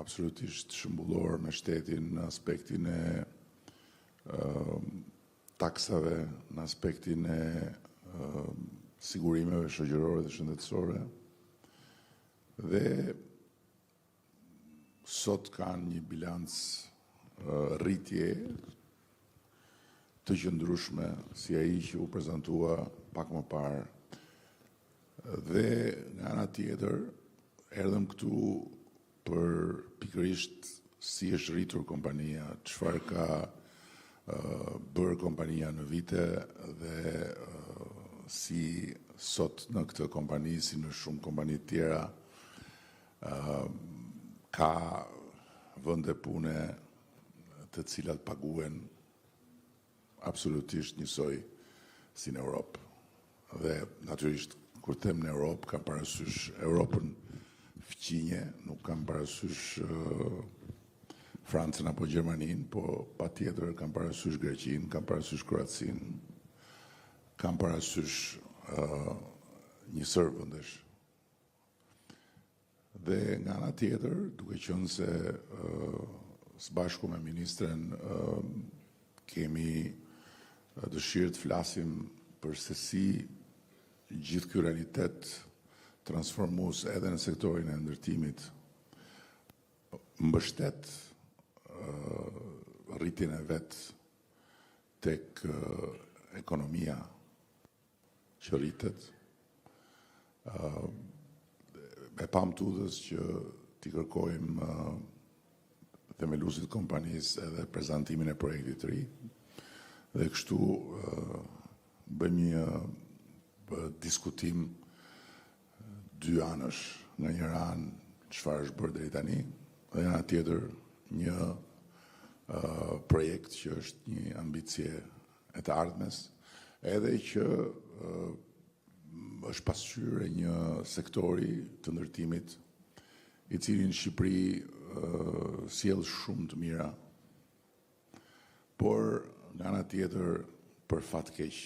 absolutisht shëmbullor me shtetin në aspektin e taksave, në aspektin e sigurimeve shoqërore dhe shëndetësore, dhe sot kanë një bilanc rritje të qëndrueshme si ai që u prezantua pak më parë. Dhe nga ana tjetër, erdhëm këtu për pikërisht si është rritur kompania, çfarë ka bërë kompania në vite dhe si sot në këtë kompani, si në shumë kompani tjera, ka vende pune të cilat paguen absolutisht njësoj si në Europë. Dhe natyrisht kur them në Europë, kam parasysh Europën fqinje, nuk kam parasysh Francën apo Gjermaninë, po patjetër kam parasysh Greqinë, kam parasysh Kroacinë, kam parasysh njësër vendesh. Dhe nga ana tjetër, duke qenë se së bashku me ministren kemi dëshirë të flasim për se si gjithë ky realitet transformues edhe në sektorin e ndërtimit mbështet rritjen e vet tek ekonomia që rritet. E pam tudhës që t'i kërkojmë themeluesit kompanisë edhe prezantimin e projektit të ri, dhe kështu bëjmë një diskutim dy anësh, nga njëra anë çfarë është bërë deri tani, dhe nga tjetër një projekt që është një ambicie e të ardhmes, edhe që është pasqyrë e një sektori të ndërtimit i cili në Shqipëri sjell shumë të mira, por nga ana tjetër për fat keq,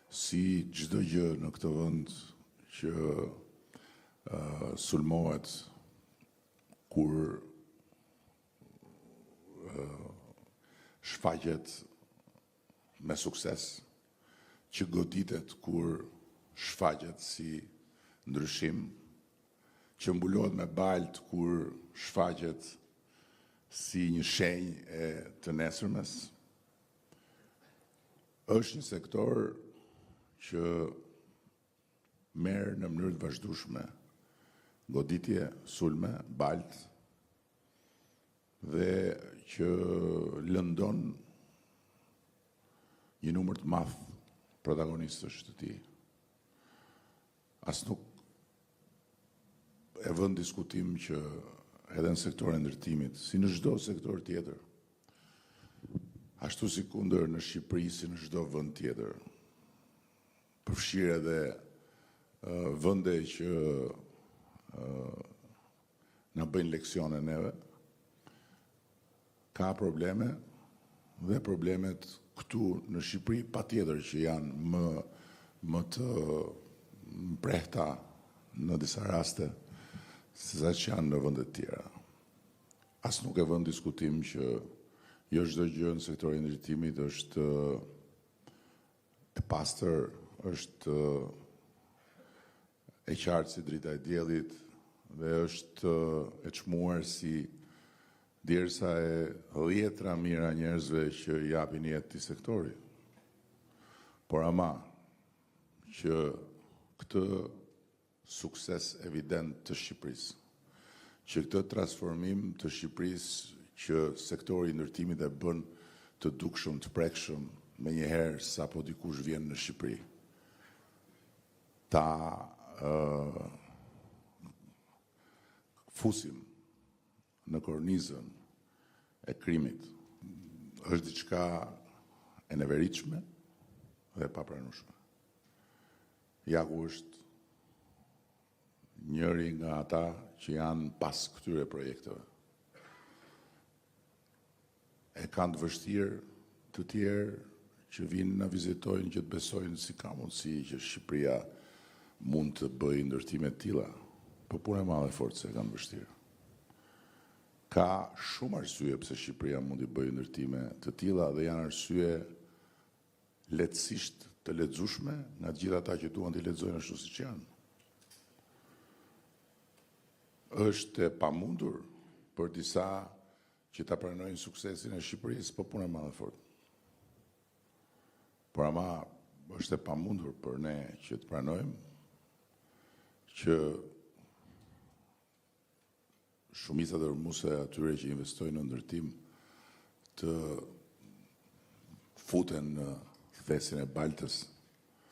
si çdo gjë në këtë vend që sulmohet kur shfaqet me sukses, që goditet kur shfaqet si ndryshim, që mbulohet me balt kur shfaqet si një shenjë e të nesërmes, është një sektor që merr në mënyrë të vazhdueshme goditje, sulme, balt, dhe që lëndon një numër të madh protagonistësh të tij. As nuk e vën diskutim që edhe në sektorin e ndërtimit, si në çdo sektor tjetër, ashtu si kundër në Shqipëri, si në çdo vend tjetër, përfshirë edhe vende që na bëjnë leksione neve, ka probleme, dhe problemet këtu në Shqipëri patjetër që janë më të mprehta në disa raste se sa që janë në vendet tjera. As nuk e vën diskutim që jo çdo gjë në sektorin e ndërtimit është e pastër, është e qartë si drita e diellit dhe është e çmuar si derisa e dhjetra mira njerëzve që japin jetë këtij sektori. Por ama që këtë sukses evident të Shqipërisë, që këtë transformim të Shqipërisë që sektori i ndërtimit e bën të dukshëm, të prekshëm, me njëherë sa po dikush vjen në Shqipëri, ta fusim në kornizën e krimit, është diçka e neveritshme dhe papranueshme. Ja ku është njëri nga ata që janë pas këtyre projekteve. E kanë të vështirë të tjerë që vinë na vizitojnë, që të besojnë si ka mundësi që Shqipëria mund të bëjë ndërtime të tilla, po punë e madhe fortë se kanë vështirë. Ka shumë arsye pse Shqipëria mundi bëjë ndërtime të tilla dhe janë arsye lehtësisht të lexueshme nga të gjithë ata që duan t'i lexojnë ashtu siç janë. Është e pamundur për disa që ta pranojnë suksesin e Shqipërisë, po punë e madhe fort. Por ama është e pamundur për ne që të pranojmë që shumica dërmuese atyre që investojnë në ndërtim të futen në thesin e baltës